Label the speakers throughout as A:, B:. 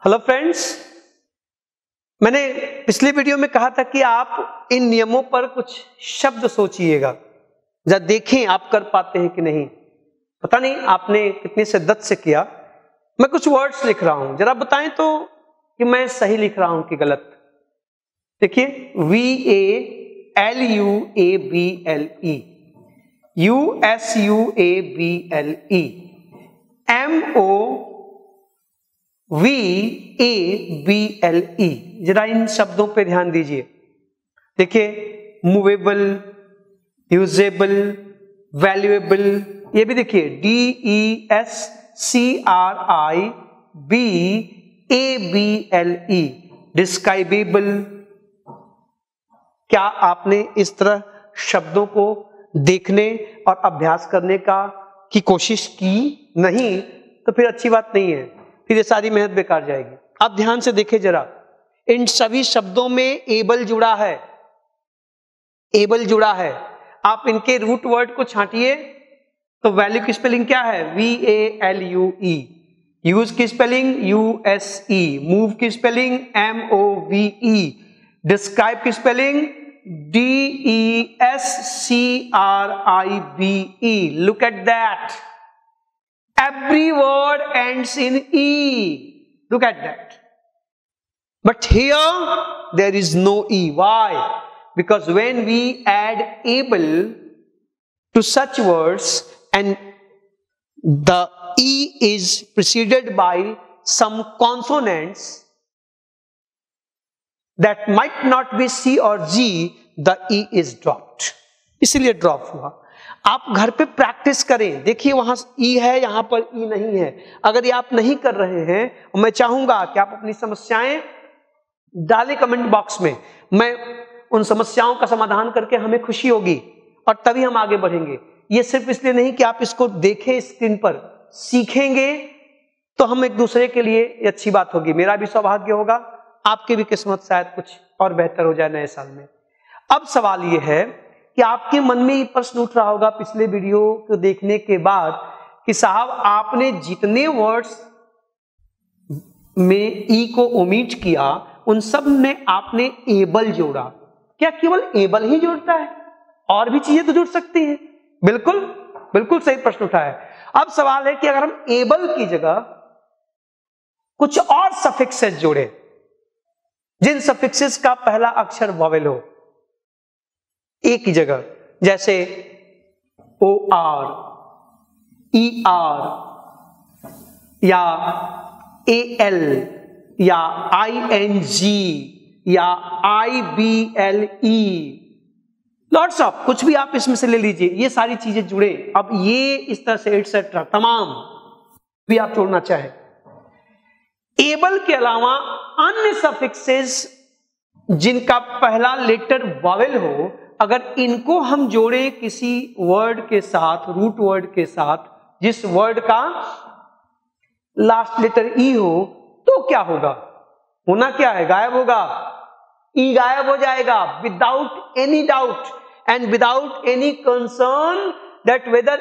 A: Hello friends, मैंने पिछले video में कहा था कि आप इन नियमों पर कुछ शब्द सोचिएगा, जरा देखें आप कर पाते हैं कि नहीं। पता नहीं आपने कितनी शिद्दत से किया। मैं कुछ वर्ड्स लिख रहा हूं, जरा बताएं तो कि मैं सही लिख रहा हूं कि गलत। देखिए, VALUABLE, USUABLE, MOVABLE, जरा इन शब्दों पे ध्यान दीजिए। देखिए, मूवेबल, यूजेबल, वैल्यूएबल, ये भी देखिए DESCRIBABLE, डिस्क्राइबेबल। क्या आपने इस तरह शब्दों को देखने और अभ्यास करने की कोशिश की? नहीं तो फिर अच्छी बात नहीं है, फिर ये सारी मेहनत बेकार जाएगी। आप ध्यान से देखें जरा, इन सभी शब्दों में एबल जुड़ा है, एबल जुड़ा है। आप इनके रूट वर्ड को छांटिए तो वैल्यू की स्पेलिंग क्या है? VALUE, यूज की स्पेलिंग USE, मूव की स्पेलिंग MOVE, डिस्क्राइब की spelling DESCRIBE. Look at that. Every word ends in E. Look at that. But here there is no E. Why? Because when we add able to such words and the E is preceded by some consonants that might not be C or G, the E is dropped. इसलिए drop हुआ। आप घर पे practice करें, देखिए वहां ई है, यहां पर ई नहीं है। अगर ये आप नहीं कर रहे हैं, मैं चाहूंगा कि आप अपनी समस्याएं डालें कमेंट बॉक्स में। मैं उन समस्याओं का समाधान करके हमें खुशी होगी और तभी हम आगे बढ़ेंगे। ये सिर्फ इसलिए नहीं कि आप इसको देखें स्क्रीन पर, सीखेंगे तो हम एक दूसरे के लिए अच्छी बात होगी। मेरा भी सौभाग्य होगा, आपकी भी किस्मत शायद कुछ और बेहतर हो जाए नए साल में। अब सवाल यह है कि आपके मन में ये प्रश्न उठ रहा होगा पिछले वीडियो को देखने के बाद कि साहब आपने जितने वर्ड्स में ई को ओमिट किया उन सब में आपने एबल जोड़ा। क्या केवल एबल ही जोड़ता है? और भी चीजें तो जुड़ सकती हैं। बिल्कुल बिल्कुल सही प्रश्न उठा है। अब सवाल है कि अगर हम एबल की जगह कुछ और सफिक्सेस जोड़े, जिन सफिक्सेस का पहला अक्षर वॉवेल हो, ए की जगह, जैसे OR, ER या AL या ING या IBLE, लॉट्स ऑफ, कुछ भी आप इसमें से ले लीजिए, ये सारी चीजें जुड़े। अब ये इस तरह से एटसेट्रा तमाम भी आप जोड़ना चाहें। एबल के अलावा अन्य सफिक्सेस जिनका पहला लेटर वॉवेल हो, अगर इनको हम जोड़ें किसी वर्ड के साथ, रूट वर्ड के साथ, जिस वर्ड का लास्ट लेटर ई हो, तो क्या होगा? होना क्या है? गायब होगा। ई गायब हो जाएगा without any doubt and without any concern that whether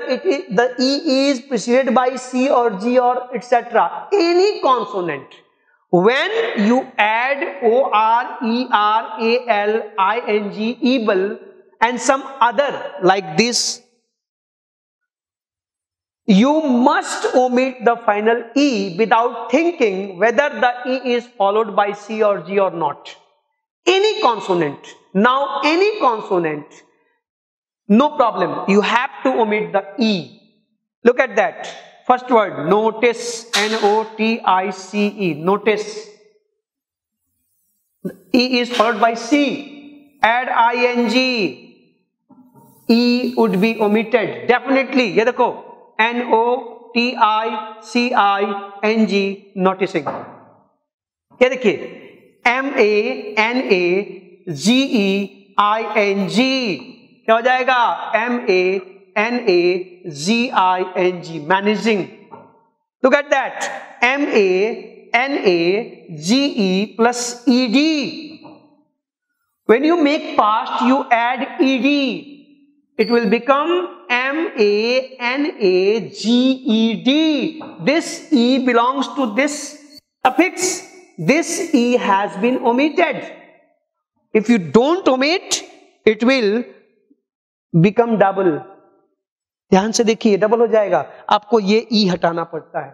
A: the E is preceded by C or G or etc. Any consonant. When you add OR, ER, AL, ING, able and some other like this, you must omit the final E without thinking whether the E is followed by C or G or not. Any consonant. Now any consonant, no problem, you have to omit the E. Look at that. First word, notice, NOTICE, notice. E is followed by C. Add ING. E would be omitted. Definitely. ये देखो, NOTICING, noticing. ये देखिए, MANAGEING, क्या हो जाएगा? MANAGING, managing. Look at that. MANAGE plus ED. When you make past, you add ED. It will become MANAGED. This E belongs to this suffix this E has been omitted. If you don't omit, it will become double. ध्यान से देखिए, double हो जाएगा, आपको ये E हटाना पड़ता है।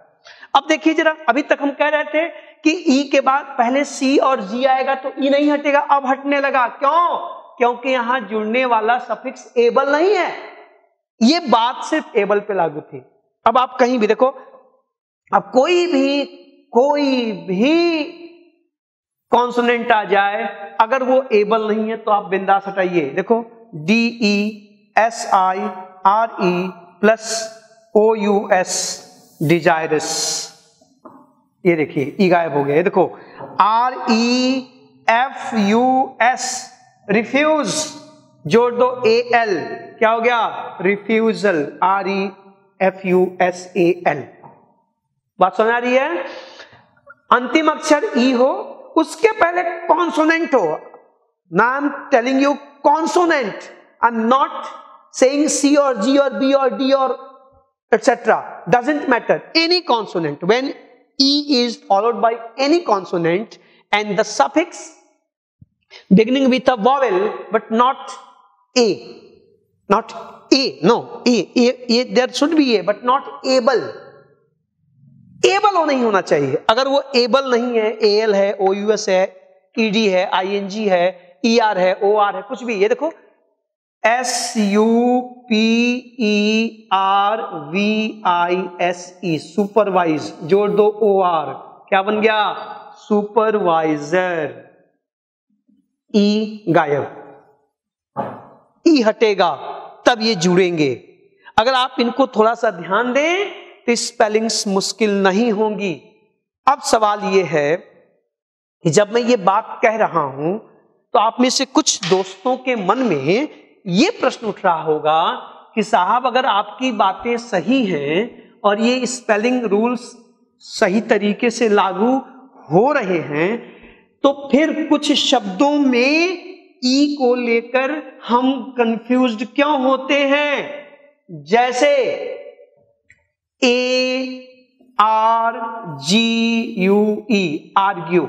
A: अब देखिए जरा, अभी तक हम कह रहे थे कि E के बाद पहले C और G आएगा तो E नहीं हटेगा, अब हटने लगा। क्यों? क्योंकि यहां जुड़ने वाला सफिक्स एबल नहीं है। ये बात सिर्फ एबल पे लागू थी। अब आप कहीं भी देखो, अब कोई भी कॉन्सोनेंट आ जाए, अगर वो एबल नहीं है तो आप बिंदास हटाइए। देखो DESIRE प्लस OUS डिजायरस, ये देखिए ई गायब हो गया। देखो REFUS रिफ्यूज, जोड़ दो AL, क्या हो गया? रिफ्यूजल। REFUSAL। बात समझ आ रही है? अंतिम अक्षर ई हो, उसके पहले कॉन्सोनेंट हो। Now I am telling you consonant, I am not saying C or G or B or D or etc. Doesn't matter. Any consonant, when E is followed by any consonant and the suffix beginning with a vowel but not A, there should be A but not able. Able नहीं होना चाहिए। अगर वो able नहीं है, AL है, OUS है, ED है, ING है, ER है, OR है, कुछ भी, ये देखो SUPERVISE, सुपरवाइज, जोड़ दो OR, क्या बन गया? सुपरवाइजर। E गायब, E हटेगा तब ये जुड़ेंगे। अगर आप इनको थोड़ा सा ध्यान दें तो स्पेलिंग्स मुश्किल नहीं होंगी। अब सवाल ये है कि जब मैं ये बात कह रहा हूं तो आप में से कुछ दोस्तों के मन में ये प्रश्न उठ रहा होगा कि साहब अगर आपकी बातें सही हैं और ये स्पेलिंग रूल्स सही तरीके से लागू हो रहे हैं तो फिर कुछ शब्दों में ई को लेकर हम कंफ्यूज्ड क्यों होते हैं? जैसे ARGUE, आर्ग्यू।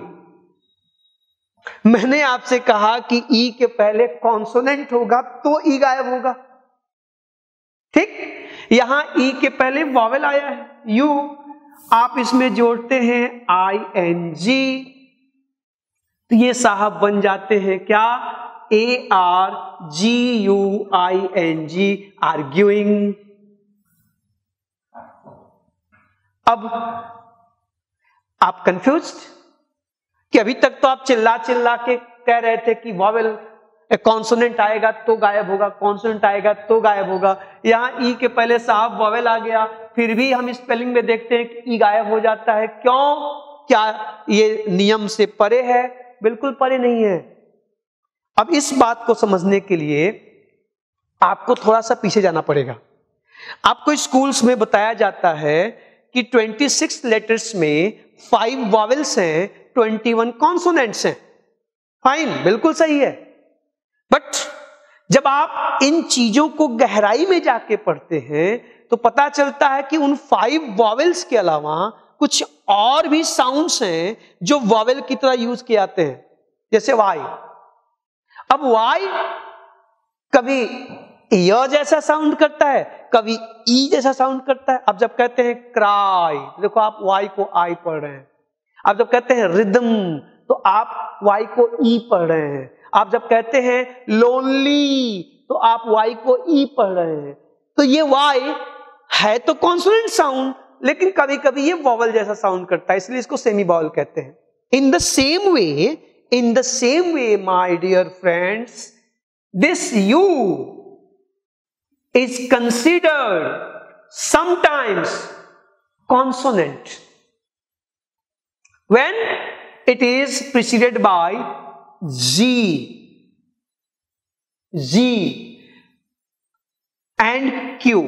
A: मैंने आपसे कहा कि ई के पहले कॉन्सोनेंट होगा तो ई गायब होगा, ठीक? यहां ई के पहले वॉवेल आया है यू, आप इसमें जोड़ते हैं ING तो ये साहब बन जाते हैं क्या? ARGUING, arguing. अब आप कंफ्यूज्ड कि अभी तक तो आप चिल्ला चिल्ला के कह रहे थे कि वॉवेल कॉन्सोनेंट आएगा तो गायब होगा, कॉन्सोनेंट आएगा तो गायब होगा। यहां ई के पहले साहब वॉवेल आ गया, फिर भी हम स्पेलिंग में देखते हैं कि ई गायब हो जाता है। क्यों? क्या ये नियम से परे है? बिल्कुल परे नहीं है। अब इस बात को समझने के लिए आपको थोड़ा सा पीछे जाना पड़ेगा। आपको स्कूल्स में बताया जाता है कि 26 लेटर्स में 5 वॉवेल्स हैं, 21 कॉन्सोनेंट्स हैं। फाइन, बिल्कुल सही है। बट जब आप इन चीजों को गहराई में जाके पढ़ते हैं तो पता चलता है कि उन 5 वॉवेल्स के अलावा कुछ और भी साउंड्स हैं जो वॉवेल की तरह यूज किए जाते हैं, जैसे वाई। अब वाई कभी य जैसा साउंड करता है, कभी ई जैसा साउंड करता है। अब जब कहते हैं क्राई, देखो आप वाई को आई पढ़ रहे हैं। आप जब कहते हैं रिदम तो आप वाई को ई पढ़ रहे हैं। आप जब कहते हैं लोनली तो आप वाई को ई पढ़ रहे हैं। तो ये वाई है तो कॉन्सोनेंट साउंड, लेकिन कभी कभी ये वॉवल जैसा साउंड करता है, इसलिए इसको सेमी वॉवल कहते हैं। In the same way my dear friends, this you is considered sometimes consonant when it is preceded by G and Q.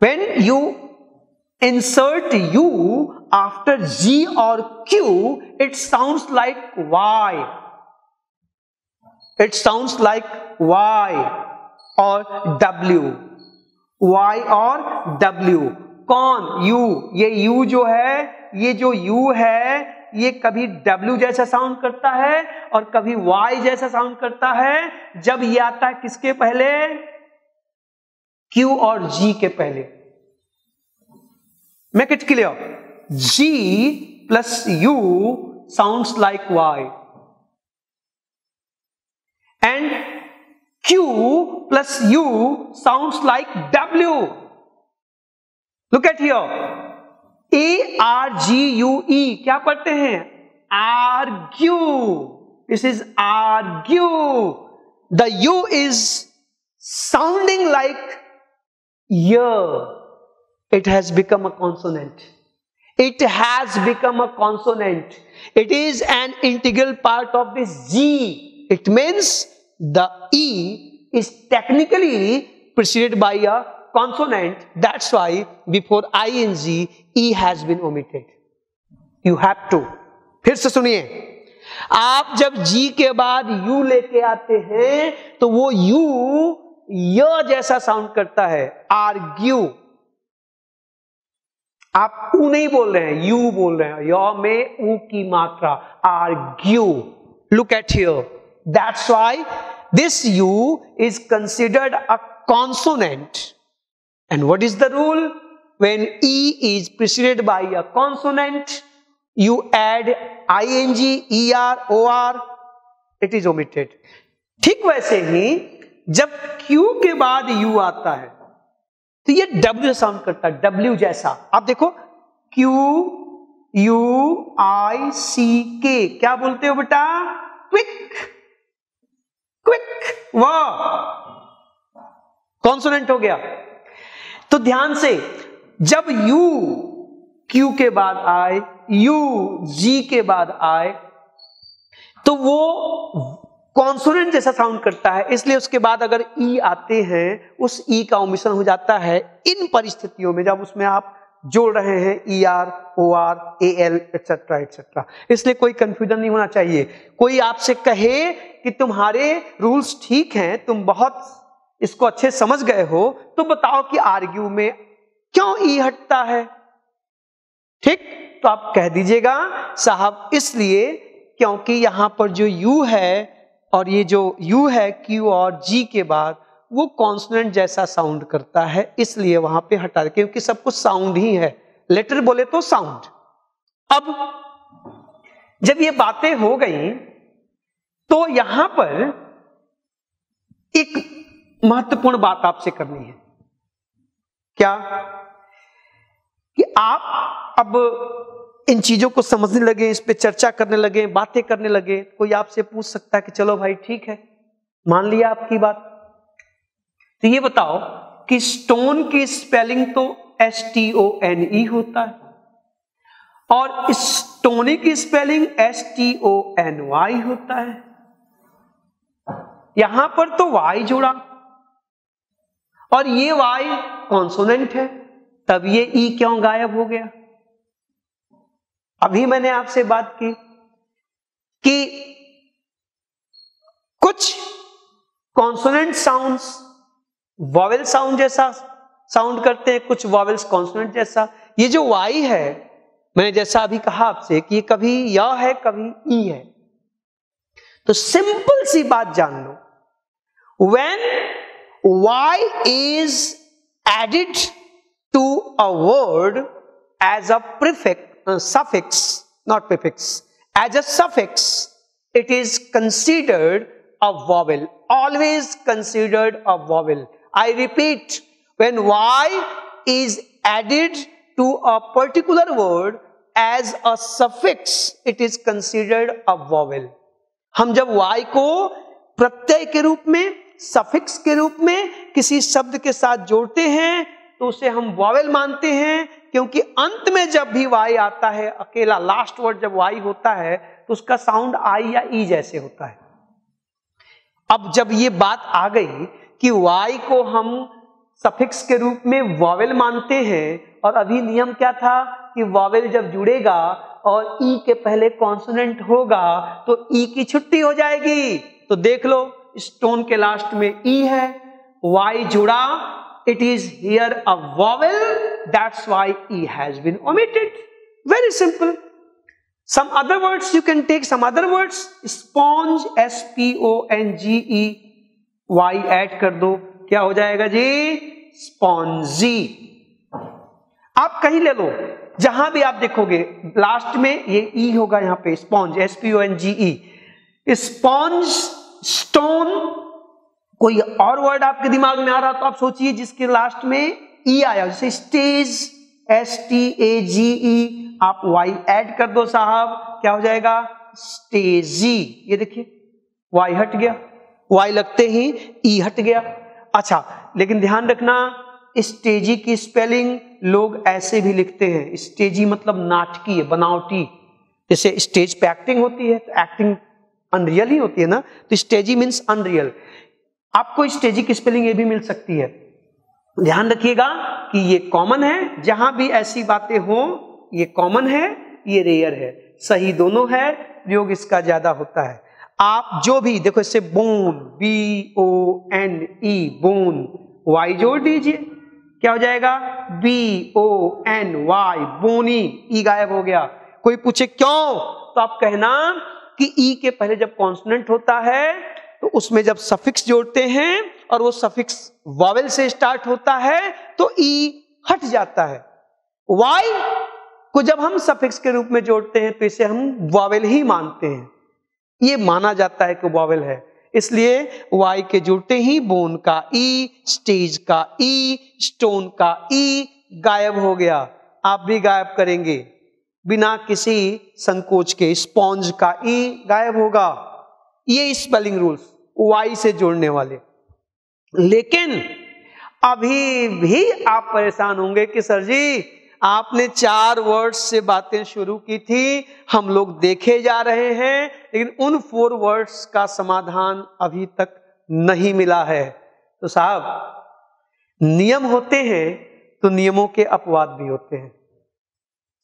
A: When you insert U after G or Q, it sounds like Y. It sounds like Y or W. Y or W. कौन? You. ये you जो है, ये जो you है, ये कभी W जैसा साउंड करता है और कभी Y जैसा साउंड करता है। जब ये आता है किसके पहले? Q और G के पहले। Make it clear. G plus U sounds like Y and Q plus U sounds like W. Look at here. ARGUE क्या पढ़ते हैं? Argue. This is argue. The U is sounding like ear. It has become a consonant. It has become a consonant. It is an integral part of this G. It means the E is technically preceded by a consonant. That's why before ing E has been omitted. You have to. फिर से सुनिए, आप जब G के बाद U लेके आते हैं तो वो U य जैसा साउंड करता है, आर्ग्यू। आप ऊ नहीं बोल रहे हैं, यू बोल रहे हैं, य में ऊ की मात्रा, argue. Look at here, that's why this U is considered a consonant. And what is the rule? When E is preceded by a consonant, you add ing, er, or, it is omitted. ठीक वैसे ही जब Q के बाद U आता है तो ये W sound करता है, W जैसा। आप देखो, Q U I C K, क्या बोलते हो बेटा? Quick, quick. वाह, कॉन्सोनेंट हो गया। तो ध्यान से, जब U Q के बाद आए, U G के बाद आए, तो वो कॉन्सोनेंट जैसा साउंड करता है, इसलिए उसके बाद अगर E आते हैं, उस E का ओमिशन हो जाता है इन परिस्थितियों में जब उसमें आप जोड़ रहे हैं ER, OR, AL etcetera etcetera. इसलिए कोई कंफ्यूजन नहीं होना चाहिए। कोई आपसे कहे कि तुम्हारे रूल्स ठीक हैं, तुम बहुत इसको अच्छे समझ गए हो, तो बताओ कि आर्ग्यू में क्यों ई हटता है? ठीक, तो आप कह दीजिएगा साहब इसलिए क्योंकि यहां पर जो यू है और ये जो यू है क्यू और जी के बाद वो कॉन्सोनेंट जैसा साउंड करता है, इसलिए वहां पे हटा, क्योंकि सब कुछ साउंड ही है, लेटर बोले तो साउंड। अब जब ये बातें हो गई तो यहां पर एक महत्वपूर्ण बात आपसे करनी है। क्या? कि आप अब इन चीजों को समझने लगे, इस पे चर्चा करने लगे, बातें करने लगे। कोई आपसे पूछ सकता है कि चलो भाई ठीक है, मान लिया आपकी बात, तो ये बताओ कि स्टोन की स्पेलिंग तो STONE होता है और स्टोनी की स्पेलिंग STONY होता है। यहां पर तो Y जुड़ा और ये Y कॉन्सोनेंट है, तब ये E क्यों गायब हो गया? अभी मैंने आपसे बात की कि कुछ कॉन्सोनेंट साउंड्स वॉवेल साउंड जैसा साउंड करते हैं, कुछ वॉवेल्स कॉन्सोनेंट जैसा। ये जो Y है, मैंने जैसा अभी कहा आपसे कि कभी य है कभी ई है, तो सिंपल सी बात जान लो, when Y is added to a word as a suffix, not prefix, as a suffix, it is considered a vowel, always considered a vowel. I repeat, when Y is added to a particular word as a suffix, it is considered a vowel. हम जब Y को प्रत्यय के रूप में, suffix के रूप में किसी शब्द के साथ जोड़ते हैं तो उसे हम वॉवेल मानते हैं, क्योंकि अंत में जब भी Y आता है, अकेला लास्ट वर्ड जब Y होता है तो उसका साउंड I या E जैसे होता है। अब जब ये बात आ गई कि Y को हम सफिक्स के रूप में वॉवेल मानते हैं, और अभी नियम क्या था कि वॉवेल जब जुड़ेगा और E के पहले कॉन्सोनेंट होगा तो E की छुट्टी हो जाएगी। तो देख लो, स्टोन के लास्ट में E है, Y जुड़ा, it is here a vowel that's why E has been omitted. Very simple. Some other words you can take, some other words, sponge, SPONGE, Y add कर दो, क्या हो जाएगा जी? स्पॉन्जी। आप कहीं ले लो, जहां भी आप देखोगे लास्ट में ये ई होगा, यहां पे स्पॉन्ज, SPONGE, स्पॉन्ज, स्टोन। कोई और वर्ड आपके दिमाग में आ रहा तो आप सोचिए जिसके लास्ट में ई आया, जैसे स्टेज, STAGE, आप वाई ऐड कर दो साहब, क्या हो जाएगा? स्टेजी। ये देखिए वाई हट गया, वाई लगते ही ई हट गया। अच्छा, लेकिन ध्यान रखना स्टेजी की स्पेलिंग लोग ऐसे भी लिखते हैं, स्टेजी मतलब नाटकीय, बनावटी। जैसे स्टेज पे एक्टिंग होती है तो एक्टिंग अनरियल ही होती है ना, तो स्टेजी मीन्स अनरियल। आपको स्टेजी की स्पेलिंग ये भी मिल सकती है। ध्यान रखिएगा कि ये कॉमन है, जहां भी ऐसी बातें हो ये कॉमन है, ये रेयर है, सही दोनों है, प्रयोग इसका ज्यादा होता है। आप जो भी देखो, इससे बोन, BONE, बोन, वाई जोड़ दीजिए, क्या हो जाएगा? BONY, बोनी, ई गायब हो गया। कोई पूछे क्यों, तो आप कहना कि ई के पहले जब कॉन्सोनेंट होता है तो उसमें जब सफिक्स जोड़ते हैं और वो सफिक्स वॉवेल से स्टार्ट होता है तो ई हट जाता है। वाई को जब हम सफिक्स के रूप में जोड़ते हैं तो इसे हम वॉवेल ही मानते हैं, ये माना जाता है कि वॉवेल है, इसलिए वाई के जुड़ते ही बोन का ई, स्टेज का ई, स्टोन का ई गायब हो गया। आप भी गायब करेंगे बिना किसी संकोच के, स्पॉन्ज का ई गायब होगा। ये स्पेलिंग रूल्स वाई से जोड़ने वाले। लेकिन अभी भी आप परेशान होंगे कि सर जी आपने 4 वर्ड्स से बातें शुरू की थी, हम लोग देखे जा रहे हैं, लेकिन उन 4 वर्ड्स का समाधान अभी तक नहीं मिला है। तो साहब नियम होते हैं तो नियमों के अपवाद भी होते हैं।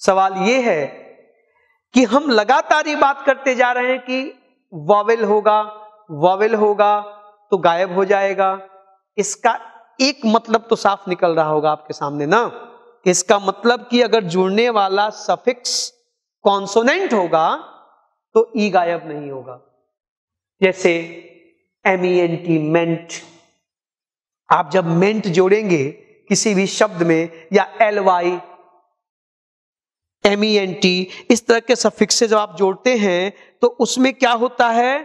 A: सवाल यह है कि हम लगातार ये बात करते जा रहे हैं कि वॉवेल होगा, वॉवेल होगा तो गायब हो जाएगा। इसका एक मतलब तो साफ निकल रहा होगा आपके सामने ना, इसका मतलब कि अगर जुड़ने वाला सफिक्स कॉन्सोनेंट होगा तो ई गायब नहीं होगा। जैसे MENT, मेंट, आप जब मेंट जोड़ेंगे किसी भी शब्द में, या LY, MENT, इस तरह के सफिक्स से जब आप जोड़ते हैं तो उसमें क्या होता है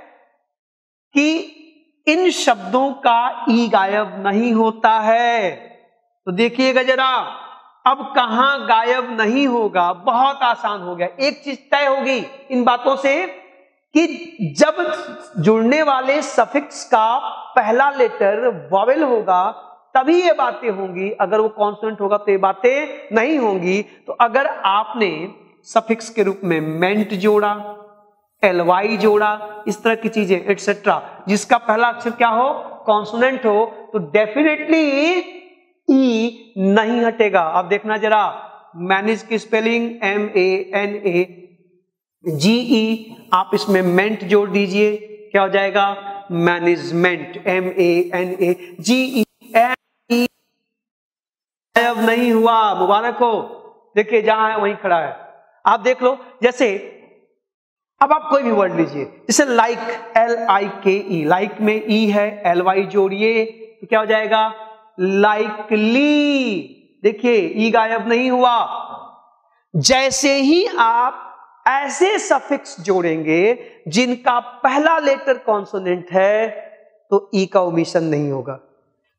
A: कि इन शब्दों का ई गायब नहीं होता है। तो देखिएगा जरा, अब कहां गायब नहीं होगा, बहुत आसान हो गया। एक चीज तय होगी इन बातों से कि जब जुड़ने वाले सफिक्स का पहला लेटर वॉवेल होगा तभी ये बातें होंगी, अगर वो कॉन्सोनेंट होगा तो ये बातें नहीं होंगी। तो अगर आपने सफिक्स के रूप में मेंट जोड़ा, LY जोड़ा, इस तरह की चीजें एटसेट्रा, जिसका पहला अक्षर क्या हो, कॉन्सोनेंट हो, तो डेफिनेटली ई नहीं हटेगा। अब देखना जरा, मैनेज की स्पेलिंग MANAGE, आप इसमें मेंट जोड़ दीजिए, क्या हो जाएगा? Management, MANAGE। गायब नहीं हुआ, मुबारक हो। देखिए जहां है वहीं खड़ा है। आप देख लो, जैसे अब आप कोई भी वर्ड लीजिए, जैसे लाइक, LIKE, लाइक में ई है, LY जोड़िए तो क्या हो जाएगा? लाइकली। देखिए ई गायब नहीं हुआ। जैसे ही आप ऐसे सफिक्स जोड़ेंगे जिनका पहला लेटर कॉन्सोनेंट है तो ई का ओमिशन नहीं होगा।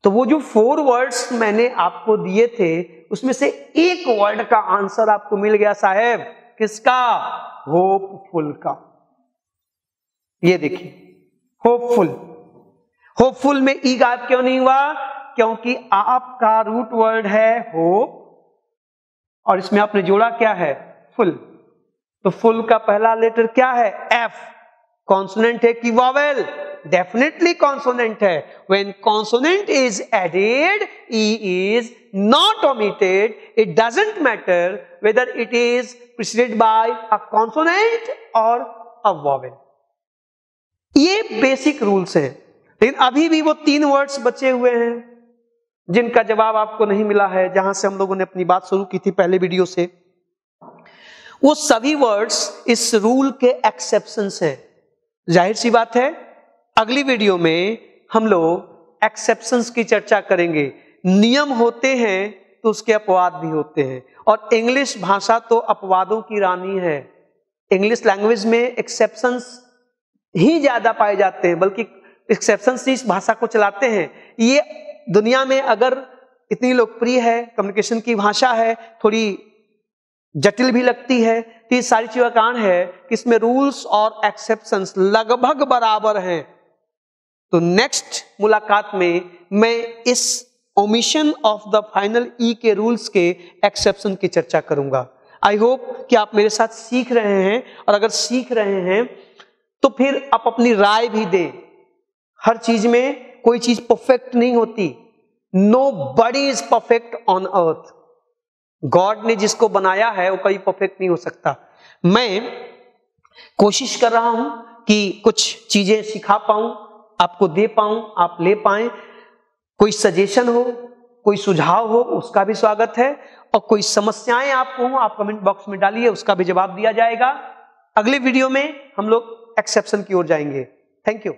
A: तो वो जो 4 वर्ड्स मैंने आपको दिए थे उसमें से एक वर्ड का आंसर आपको मिल गया साहब, किसका? होपफुल का। ये देखिए होपफुल, होपफुल में ई गायब क्यों नहीं हुआ? क्योंकि आपका रूट वर्ड है होप और इसमें आपने जोड़ा क्या है? फुल। तो फुल का पहला लेटर क्या है? F। कॉन्सोनेंट है कि वॉवेल? डेफिनेटली कॉन्सोनेंट है। When consonant is added, E is not omitted. It doesn't matter whether it is preceded by a consonant or a vowel. ये बेसिक रूल्स हैं, लेकिन अभी भी वो 3 वर्ड्स बचे हुए हैं। जिनका जवाब आपको नहीं मिला है, जहां से हम लोगों ने अपनी बात शुरू की थी पहले वीडियो से, वो सभी वर्ड्स इस रूल के एक्सेप्शंस है। जाहिर सी बात है, अगली वीडियो में हम लोग एक्सेप्शंस की चर्चा करेंगे। नियम होते हैं तो उसके अपवाद भी होते हैं, और इंग्लिश भाषा तो अपवादों की रानी है। इंग्लिश लैंग्वेज में एक्सेप्शंस ही ज्यादा पाए जाते हैं, बल्कि एक्सेप्शंस ही इस भाषा को चलाते हैं। ये दुनिया में अगर इतनी लोकप्रिय है, कम्युनिकेशन की भाषा है, थोड़ी जटिल भी लगती है, तो ये सारी चीजों का कारण है कि इसमें रूल्स और एक्सेप्शंस लगभग बराबर हैं। तो नेक्स्ट मुलाकात में मैं इस ओमिशन ऑफ द फाइनल ई के रूल्स के एक्सेप्शन की चर्चा करूंगा। आई होप कि आप मेरे साथ सीख रहे हैं, और अगर सीख रहे हैं तो फिर आप अपनी राय भी दें। हर चीज में कोई चीज परफेक्ट नहीं होती। Nobody is perfect on earth. God ने जिसको बनाया है वो कभी परफेक्ट नहीं हो सकता। मैं कोशिश कर रहा हूं कि कुछ चीजें सिखा पाऊं, आपको दे पाऊं, आप ले पाएं। कोई सजेशन हो, कोई सुझाव हो, उसका भी स्वागत है, और कोई समस्याएं आपको हो, आप कमेंट बॉक्स में डालिए, उसका भी जवाब दिया जाएगा। अगले वीडियो में हम लोग एक्सेप्शन की ओर जाएंगे। Thank you.